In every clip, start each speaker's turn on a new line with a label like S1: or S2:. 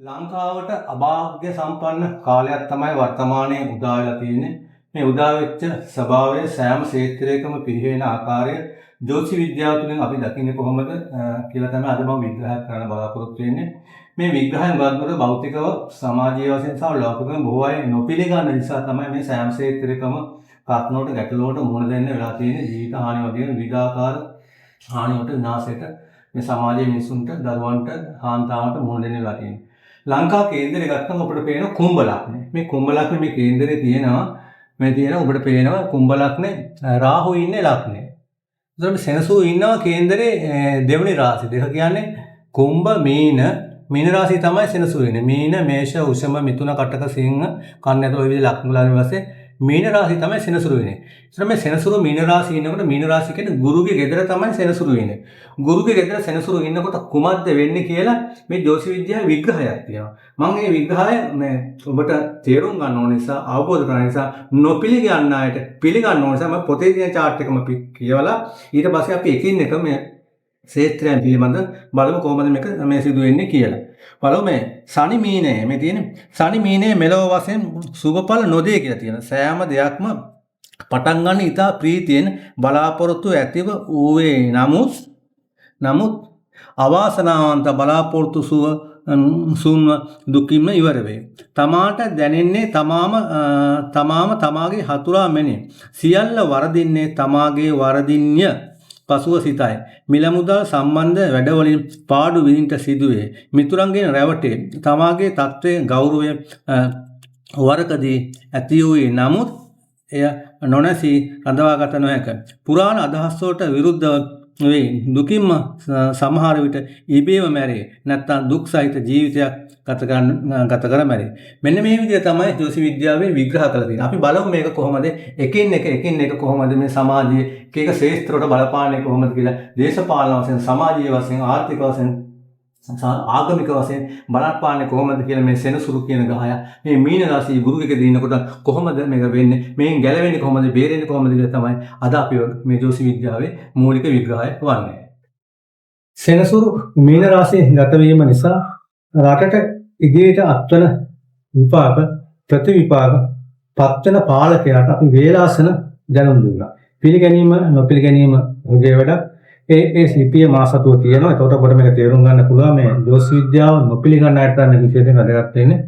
S1: ලංකාවට අභාග්‍ය සම්පන්න කාලයක් තමයි වර්තමානයේ උදා වෙලා තියෙන්නේ. මේ උදා වෙච්ච ස්වභාවයේ සෑම ක්ෂේත්‍රයකම පිළිහෙන ආකාරය ජ්‍යොතිෂ විද්‍යාව තුළින් අපි දකින්නේ කොහොමද කියලා තමයි අද මම විග්‍රහ කරන්න බලාපොරොත්තු වෙන්නේ. මේ විග්‍රහයෙන් වර්ධනව භෞතිකව සමාජීය වශයෙන් සහ ලෞකිකව බොහෝ අය නොපිළගන්න නිසා තමයි මේ සෑම ක්ෂේත්‍රයකම කාර්යනෝට ගැටලුවට මුහුණ දෙන්න වෙලා තියෙන්නේ. ජීවිත හානි වගේ විවිධාකාර හානියට විනාශයට මේ සමාජයේ මිනිසුන්ට දරුවන්ට හාන්තාවට මුහුණ දෙන්න වෙලා තියෙන්නේ. ලංකා කේන්දරය ගත්තම අපිට පේන කුම්භ ලග්නේ. මේ කුම්භ ලග්නේ මේ කේන්දරේ තියෙනවා. මේ තියෙන අපිට පේනවා කුම්භ ලග්නේ රාහු ඉන්නේ ලග්නේ. ඒතකොට සෙනසු ඉන්නවා කේන්දරේ දෙවෙනි රාශි දෙක කියන්නේ කුම්භ මීන රාශිය තමයි සෙනසු ඉන්නේ. මීන මේෂ වෘෂභ මිථුන කටක සිංහ කන්‍යා ඔය විදිහේ ලග්න වලින් වාසේ මීන රාශිය තමයි සෙනසුරු වෙන්නේ. ඒතර මේ සෙනසුරු මීන රාශිය ඉන්නකොට මීන රාශිය කියන්නේ ගුරුගේ ගෙදර තමයි සෙනසුරු වෙන්නේ. ගුරුගේ ගෙදර සෙනසුරු ඉන්නකොට කුමක්ද වෙන්නේ කියලා මේ ජ්‍යොතිෂ විද්‍යාවේ විග්‍රහයක් තියෙනවා. මම මේ විග්‍රහය මේ ඔබට තේරුම් ගන්න ඕන නිසා අවබෝධ කරගන්න නිසා නොපිළිගන්න අයට පිළිගන්න ඕන නිසා මම පොතේ තියෙන chart එකම කියවලා ඊට පස්සේ අපි එකින් එක මේ ක්ෂේත්‍රයන් පිළිබඳ බලමු කොහොමද මේක මේ සිදු වෙන්නේ කියලා. බලමු මේ සනි මීනය මේ තියෙන සනි මීනය මෙලොව වශයෙන් සුබඵල නොදේ කියලා තියෙන සෑම දෙයක්ම පටන් ගන්න ඉතා ප්‍රීතියෙන් බලාපොරොත්තු ඇතිව ඌවේ නමුත් අවාසනාවන්ත බලාපොරොත්තු සුන්ව දුකින්ම ඉවර වේ. තමාට දැනෙන්නේ තමාම තමාගේ හතුරා මෙනි. සියල්ල වරදින්නේ තමාගේ වරදින්ය පසුව සිතයි. මිල මුදල් සම්බන්ධ වැඩවලින් පාඩු විඳින්නට සිදුවේ. මිතුරන්ගෙන් රැවටේ. තමාගේ තත්ත්වයේ ගෞරවය වරකදී ඇති වූයේ නමුත් එය නොනැසී රඳවාගත නොහැක. පුරාණ අදහස් වලට විරුද්ධව වේ. දුකින්ම සමහර විට ඉබේම මැරේ. නැත්තම් දුක් සහිත ජීවිතයක් ගත කර මැරේ. මෙන්න මේ විදිහ තමයි ජ්‍යොතිෂ විද්‍යාවේ විග්‍රහ කරලා තියෙන්නේ. අපි බලමු මේක කොහොමද එකින් එක කොහොමද මේ සමාජයේ එක ක්ෂේත්‍රවල බලපාන්නේ කොහොමද කියලා දේශපාලන වශයෙන් සමාජීය වශයෙන් ආර්ථික වශයෙන් ආගමික වශයෙන් බලපාන්නේ කොහොමද කියලා මේ සෙනසුරු කියන ගහය මේ මීන රාශිය ගුරුගෙක දිනනකොට කොහොමද මේක වෙන්නේ මේන් ගැලවෙන්නේ කොහොමද බේරෙන්නේ කොහොමද කියලා තමයි අද අපි මේ ජ්‍යොතිෂ විද්‍යාවේ මූලික විග්‍රහය වන්නේ. සෙනසුරු මීන රාශියේ ගත වීම නිසා රටට ඉදිරියට අත්වන විපාක ප්‍රතිවිපාක පත්වන පාලකයාට අපි වේලාසන දැනුම් දුන්නා. පිළිගැනීම නොපිළිගැනීම වගේ වැඩක් ඒ ලිපිය මාසතුව තියෙනවා. එතකොට අපිට මේක තේරුම් ගන්න පුළුවන් මේ ජ්‍යොතිෂ විද්‍යාව නොපිළිගන්න අයට නම් විශේෂයෙන් වැදගත් වෙන්නේ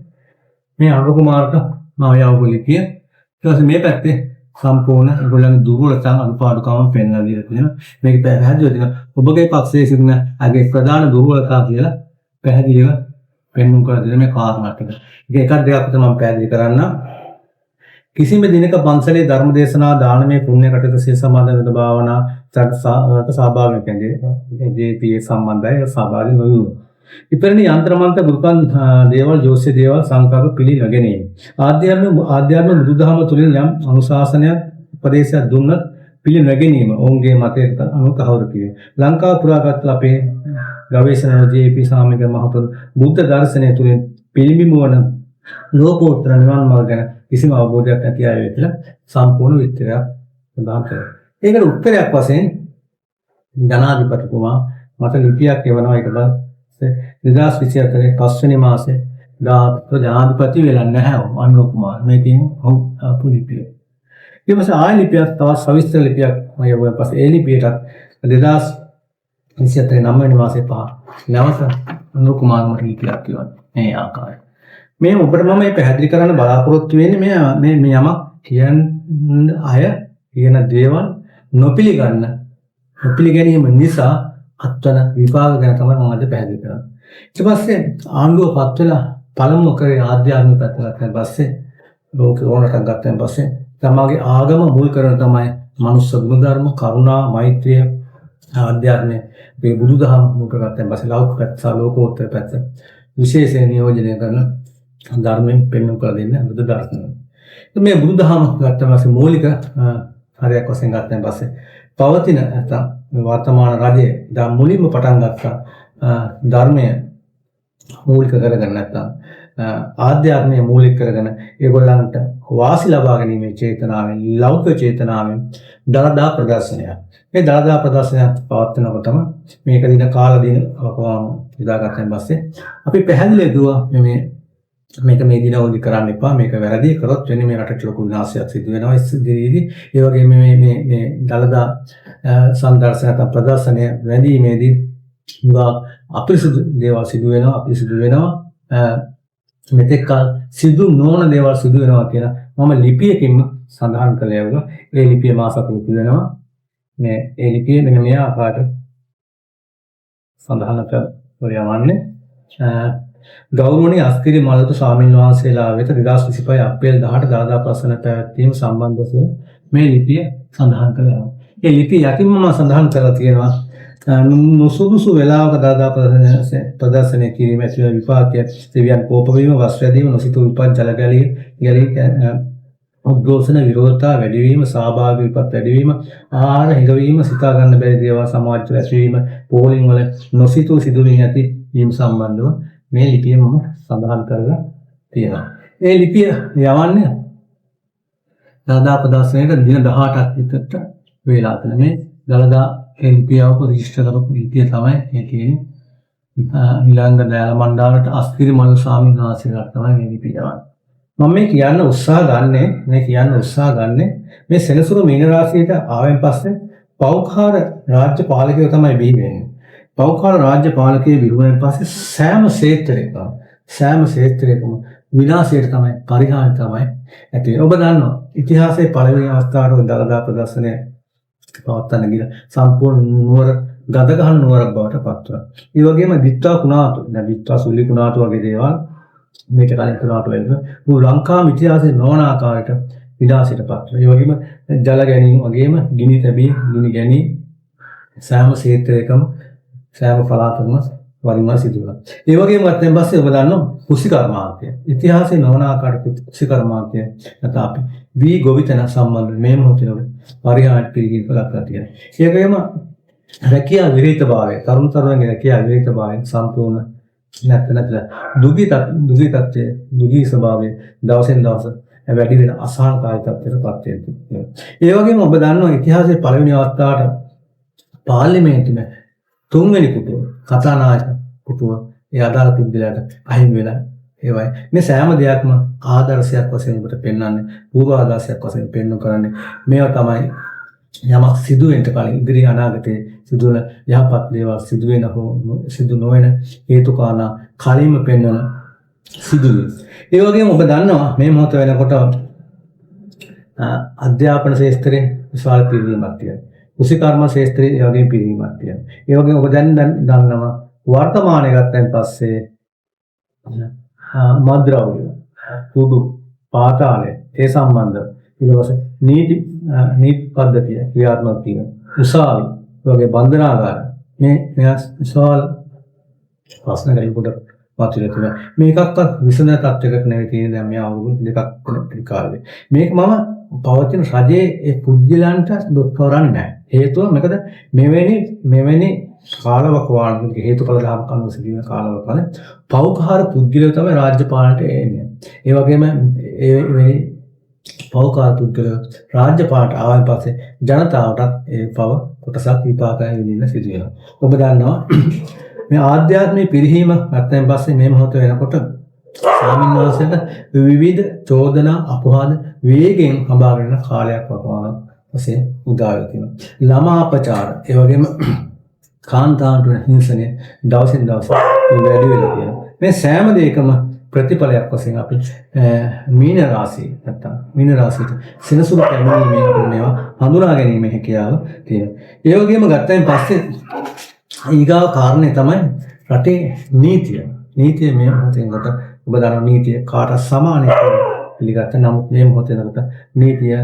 S1: මේ අනුර කුමාරට මායාව ලිපිය. ඊට පස්සේ මේ පැත්තේ සම්පූර්ණ ඒගොල්ලන්ගේ දුර්වලතා අනුපාඩුකම් පෙන්වලා දීලා තියෙනවා. මේක පැහැදිලිව තියෙනවා. ඔබගේ පක්ෂයේ සිටින අගේ ප්‍රධාන දුර්වලතා කියලා පැහැදිලිව පෙන්වන්න කරලා දෙන මේ කාරණා ටික. ඒක එකක් දෙකක් තමයි මම පැහැදිලි කරන්නම්. කිසිම දිනක පන්සලේ ධර්ම දේශනා දානමය පුණ්‍ය කටයුතු සිය සමාදන් වෙන භාවනා සහභාගී වෙන්නේ ජීපී සම්බන්ධය සහභාගී නොවුණු. ඉපරණි යන්ත්‍රමන්ත ගුරුකන් දේවල් ජෝතිෂ දේවල් සංකල්ප පිළි නොගැනීම. ආධ්‍යාත්ම බුදුදහම තුලින් යම් අනුශාසනයක් උපදේශයක් දුන්නත් පිළි නොගැනීම ඔවුන්ගේ මතයට අනුව තහවුරු කිරීම. ලංකාව පුරාගත් අපේ ගවේෂණ ජීපී සාමික මහතුරු බුද්ධ දර්ශනය තුලින් පිළිඹු වන ලෝකෝත්තර නිවන් මාර්ග ගැන කිසිම අවබෝධයක් නැති අය වෙලා සම්පූර්ණ විස්තරයක් ප්‍රදාන කරනවා. ඒකට උත්තරයක් වශයෙන් ජනාධිපතිතුමා මට ලිපියක් එවනවා. ඒක පස්සේ 2024 පස්වෙනි මාසේ ජනාධිපති වෙලා නැහැ අනුර කුමාර. මේකෙන් අපු ලිපිය. ඊට පස්සේ ආයෙ ලිපියක් තවත් සවිස්තර ලිපියක් මම එවුවා. පස්සේ ඒ ලිපියට 2024 9 මාසේ 5 නැවත අනුර කුමාර මට ලිපියක් කියවන්නේ. මේ ආකාරය. මේ ඔබට මම මේ පැහැදිලි කරන්න බලාපොරොත්තු වෙන්නේ මේ යමක් කියන අය කියන දේවල් නොපිළිගැනීම නිසා අත්වන විපාක ගැන තමයි මම අද පැහැදිලි කරන්නේ. ඊට පස්සේ ආණ්ඩුව පත් වෙලා පළමුව කරේ ආධ්‍යාත්මික පැත්තට පස්සේ ලෝකේ ඕනටක් ගත්තන් පස්සේ තමගේ ආගම මුල් කරන තමයි මනුෂ්‍ය ගුණධර්ම කරුණා මෛත්‍රිය ආධ්‍යාත්මය මේ බුදුදහම මුල් කරගත්තන් පස්සේ ලෞකික පැත්ත සහ ලෝකෝත්තර පැත්ත විශේෂයෙන් නියෝජනය කරන ධර්මයෙන් පෙන්වන්න කර දෙන්න බුදු දර්ශනය. මේ බුදුදහම ගත්තම පස්සේ මූලික හරයක් වශයෙන් ගත්තන් පස්සේ පවතින නැත්නම් වර්තමාන රජයේ දැන් මුලින්ම පටන් ගත්ත ධර්මය මූලික කරගෙන නැත්නම් ආධ්‍යාත්මය මූලික කරගෙන ඒගොල්ලන්ට වාසි ලබා ගැනීමේ චේතනාවෙන් ලෞකික චේතනාවෙන් දළදා ප්‍රදර්ශනයක්. මේ දළදා ප්‍රදර්ශනයක් පවත්වනකොටම මේක දින කාල දින අපවාම ඉදාගත්තන් පස්සේ අපි පැහැදිලිව දුවා මේක මේ දිනවලදී කරන්න එපා, මේක වැරදි කරොත් වෙන්නේ මේ රටට ලොකු විනාශයක් සිදු වෙනවා ඉස්සෙල්දී. ඒ වගේම මේ දළදා සංදර්ශන ප්‍රදර්ශනය වැදීමේදී අපිරිසුදු දේවල් සිදු වෙනවා මෙතෙක් සිදු නොවන දේවල් සිදු වෙනවා කියලා මම ලිපියකින් සඳහන් කළේ වුණා. ඒ ලිපිය මාසකෙක තියෙනවා. ඒ ලිපිය මෙන්න මේ ආකාරයට සඳහන් කරවන්නේ ගෞරවනීය අස්තිරි මල්ලතු ස්වාමීන් වහන්සේලා වෙත 2025 අප්‍රේල් 18 දළදා ප්‍රශ්න පැවැත්වීම සම්බන්ධව මේ ලිපිය සඳහන් කළා. ඒ ලිපිය යටින්ම මම සඳහන් කරලා තියෙනවා නුසුදුසු වේලාවක දළදා ප්‍රදර්ශනය කිරීම ඇතුළු විපාකය දෙවියන් කෝප වීම, වස්ත්‍රදීම, නොසිතූ විපත්, ජල ගැලී උද්ඝෝෂණ, විරෝධතා වැඩි වීම, සහභාගී විපත් වැඩි වීම, ආහාර හිඟවීම, සිතා ගන්න බැරි දේවල් සමාජයට ඇතිවීම, පෝලිං වල නොසිතූ සිදුවීම් ඇති වීම සම්බන්ධව මේ ලිපිය මම සඳහන් කරලා තියෙනවා. ඒ ලිපිය යවන්නේ දළදා ප්‍රදර්ශනයට දින 18ක් විතර වේලා තියෙන මේ දළදා ලිපියව රෙජිස්ටර් කරපු ලිපිය තමයි මේ තියෙන්නේ. ඊළඟ දයාල මණ්ඩාලට අස්තිරි මල් ස්වාමීන් වහන්සේලාට තමයි මේ ලිපිය යවන්නේ. මම මේ කියන්න උත්සාහ ගන්නෙ මේ සෙනසුරු මීන රාශියට ආවෙන් පස්සේ පෞකාර රාජ්‍ය පාලකයෝ තමයි බිහි වෙන්නේ. පෞකාර රාජ්‍ය පාලකයේ විරුවෙන් පස්සේ සෑම ක්ෂේත්‍රයකම විනාශයට තමයි, පරිහානියට තමයි ඇති වෙන්නේ. ඔබ දන්නවා ඉතිහාසයේ පළවෙනි අවස්ථාවේ දළදා ප්‍රදර්ශනය පවත්වන්න ගිහින් සම්පූර්ණ නුවර ගද ගහන නුවරක් බවට පත් වුණා. ඒ වගේම දිත්තා කුණාටු, දිත්තා සුල්ලි කුණාටු වගේ දේවල් මේක කලින් කුණාටු වෙන්නේ ලංකාවේ ඉතිහාසයේ නොවන ආකාරයට විනාශයට පත් වුණා. ඒ වගේම ජල ගැනීම වගේම ගිනි ගැනීම සෑම ක්ෂේත්‍රයකම සෑම පළාතකම වරිම සිදු වුණා. ඒ වගේම දැන් පස්සේ ඔබ දන්නවා කුසිකර්මාන්තය. ඉතිහාසයේ නොවන ආකාරයට කුසිකර්මාන්තය නැත්නම් අපි වී ගොවිතැන සම්බන්ධ මේ මොහොතේ පරිහානියට පිළිගින් කළා තියෙනවා. ඒ වගේම රැකියා විරහිතභාවය, තරුණ තරුණියන්ගේ රැකියා විරහිතභාවය සම්පූර්ණ දුගී ස්වභාවය දවසෙන් දවස වැඩි වෙන අසහනකාරී තත්ත්වයකට පත් වෙනවා. ඒ වගේම ඔබ දන්නවා ඉතිහාසයේ පළවෙනි අවස්ථාවට පාර්ලිමේන්තුවේ තුන්වෙනි පුටුව කතානායක පුටුව ඒ අදාළ පුද්ගලයාට අහිමි වෙලා ඒවයි මේ සෑම දෙයක්ම ආදර්ශයක් වශයෙන් ඔබට පෙන්වන්නේ, පූර්වාදර්ශයක් වශයෙන් පෙන්වු කරන්නේ මේවා තමයි යමක් සිදු වෙන්න කලින් ඉදිරි අනාගතයේ සිදුවන යහපත් දේවල් සිදු නොවන හේතු කාරණා කලින්ම පෙන්වන සිදුවීම්. ඒ වගේම ඔබ දන්නවා මේ මොහොත වෙනකොට අධ්‍යාපන ශාස්ත්‍රයේ විශාල පිරිවීමක් තියෙනවා. කුසිකර්ම ශාස්ත්‍රයේ ඒ වගේම පිරිවීමක් තියෙනවා. ඒ වගේම ඔබ දැන් දන්නවා වර්තමානයේ ගත්තන් පස්සේ මද්ද්‍රව්‍ය, කුඩු, පාතාලය ඒ සම්බන්ධ ඊළඟට නීති පද්ධතිය ක්‍රියාත්මක තියෙනවා. උසාවි වගේ බන්ධනාගාර මේ විශාල ප්‍රශ්න ගැලපුඩ පාතිල තියෙනවා. මේකක්වත් විසඳන තත්යකට නෙවෙයි තියෙන්නේ දැන් මේ අවුරුදු දෙකක් තුනක් කාලේ. මේක මම පවතින රජයේ ඒ පුද්ගලයන්ට දුක් කරන්නේ නැහැ. හේතුව මොකද මෙවැනි කාලවකවානුක හේතුඵල දහම් කනුව සිදුවන කාලවකවාන පෞකාර පුද්ගලයෝ තමයි රාජ්‍ය පාලනයට එන්නේ. ඒ වගේම ඒ පෞකාර පුද්ගලයෝ රාජ්‍ය පාලනයට ආවන් පස්සේ ජනතාවට ඒ පව කොටසක් විපාකයෙන් විඳින්න සිදු වෙනවා. ඔබ දන්නවා මේ ආධ්‍යාත්මික පිරිහීම නැත්නම් පස්සේ මේ මොහොත වෙනකොට ස්වාමීන් වහන්සේට විවිධ චෝදනා අපවාද වේගෙන් හඹාගෙන කාලයක් වකවාන වශයෙන් උදා වෙලා තියෙනවා. ළමා අපචාර ඒ වගේම කාන්තාන්ට හිංසනය දවසින් දවස වැඩි වෙලා තියෙනවා. මේ සෑම දෙයකම ප්‍රතිඵලයක් වශයෙන් අපි මීන රාශියට සෙනසුරු පැමිණීමේ මේවා හඳුනා ගැනීම හැකියාව තියෙනවා. ඒ වගේම ගත්තයින් පස්සේ ඊගාව කාරණේ තමයි රටේ නීතිය. නීතිය මේ මොහොතෙන් කොට ඔබ දන්නා නීතිය කාට සමානයි පිළිගත්ත. නමුත් මේ මොහොතේ කොට නීතිය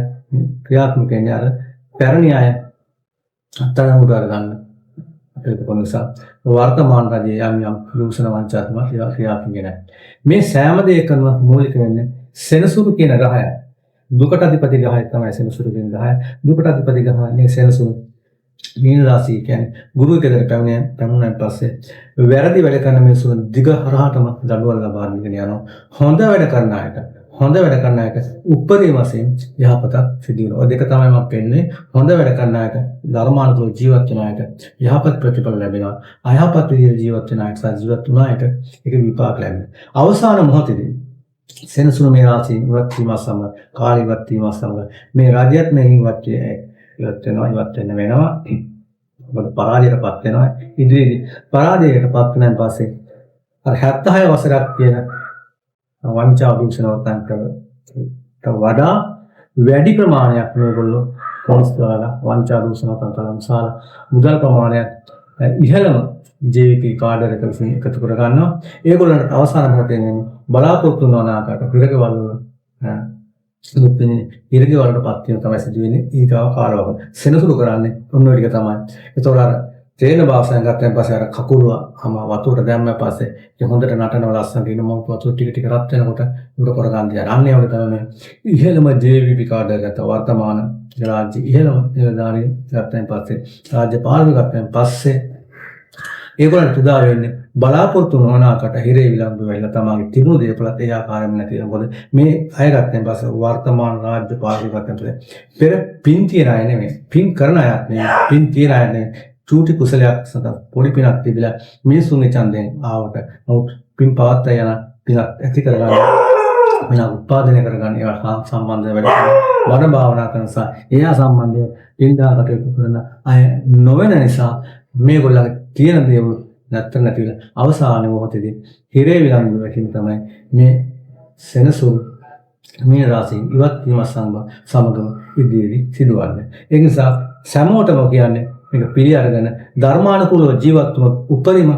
S1: ක්‍රියාත්මක වෙන්නේ අර පැරණි අය අත්අඩංගුවට අරගන්න. ඒක නිසා වර්තමාන රජයේ යම් දූෂණ වංචාත්මක ක්‍රියාත්මක නැහැ. මේ සෑම දෙයකම මූලික වෙන්නේ සෙනසුරු කියන ගහය. දුකට අධිපති ගහය තමයි සෙනසුරු කියන ගහය. දුකට අධිපති ගහන්නේ සෙනසුරු. මීන රාශිය කියන්නේ ගුරු කෙදර පැමුණන් පස්සේ වැරදි වැඩ කරන මිනිස්සු දිග හරහාටම දඬුවම් ලබා දෙගෙන යනවා. හොඳ වැඩ කරන අයට උපරිම වශයෙන් යහපතක් සිදු වෙනවා. ඔය දෙක තමයි මම පෙන්නේ. හොඳ වැඩ කරන අයට ධර්මානුකූලව ජීවත් වෙන අයට යහපත් ප්‍රතිඵල ලැබෙනවා. අයහපත් විදිහට ජීවත් වෙන අයට ජීවත් වුණ අයට ඒක විපාක ලැබෙනවා. අවසාන මොහොතේදී සෙනසුන මේ රාශිය ඉවත් වීම සමග කාලය ඉවත් වීම සමග මේ රාජ්‍යත් මේකින් ඉවත් වෙනවා. මොකද පරාජයටපත් වෙනවා. ඉදිරියේදී පරාජයටපත් වෙනන් පස්සේ අර 76 වසරක් කියන වංචා දූෂණවත්තන් කරට වඩා වැඩි ප්‍රමාණයක් මේගොල්ලෝ කොන්ස් දාලා වංචා දූෂණවත්තන් කලම්සාල මුදල් ප්‍රමාණයක් ඉහළම JVP කාඩර් එක විසින් එකතු කර ගන්නවා. ඒගොල්ලන්ට අවසාන මොහොතේ බලාපොරොත්තු වන ආකාරයට පිරකවල ඉරගෙවලටපත් වීම තමයි සිදු වෙන්නේ. ඊගාව කාලවක සෙනසුරු කරන්නේ ඔන්න ඔය ටික තමයි. ඒතකොට අර තේන භාෂාවෙන් ගත්තන් පස්සේ අර කකුලම වතුරට දැම්මම පස්සේ ඒ හොඳට නටනවා ලස්සනට ඉන්න මොකද වතුර ටික රත් වෙනකොට උඩ කරගන්න යන. අන්න ඒ වගේ තමයි මේ ඉහළම JVP කාඩර් ගත්ත වර්තමාන රාජ්‍ය ඉහළම නිලධාරී ගත්තන් පස්සේ රාජ්‍ය පාලන ගත්තන් පස්සේ ඒගොල්ලන්ට උදා වෙන්නේ බලාපොරොත්තු නොවන ආකාරයට හිරේ විලම්භ වෙලා තමයි තිබුණු දේපලත් ඒ ආකාරයෙන්ම නැති වෙනවා. මොකද මේ අය ගත්තන් පස්සේ වර්තමාන රාජ්‍ය පාලනය ගත්තන් පස්සේ පෙර පින් තියන අය නෙමෙයි. පින් කරන අයත් නෙමෙයි. පින් තියන අය නෙමෙයි. චූටි කුසලයක් සඳහා පොඩි පිනක් තිබිලා මිනිසුන්ගේ ඡන්දයෙන් ආවට නමුත් පින් පවත් යන පිනක් ඇති කරගන්න වෙන උත්පාදනය කරගන්න ඒවා සම්බන්ධ වැඩ වඩ භාවනා කරන නිසා එයා සම්බන්ධව පින්දාකට කරන අය නොවන නිසා මේගොල්ලන්ගේ තියෙන දේවල් නැතිලා අවසාන මොහොතේදී හිරේ විලංගු වැටීම තමයි මේ සෙනසුරු මේ රාශිය ඉවත් වීම සමගම ඉදිරියේ සිදුවන්නේ. ඒ නිසා සමෝටම කියන්නේ මේක පිළි අරගෙන ධර්මානුකූලව ජීවත් වුණ උපරිම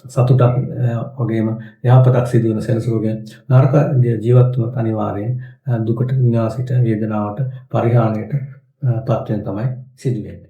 S1: සතුටක් වගේම යහපතක් සිදු වෙන සෙනසුරුගේ නරක ජීවත් වුණ අනිවාර්යෙන් දුකට විනාශයට වේදනාවට පරිහානියට පත් වෙන තමයි සිදු වෙන්නේ.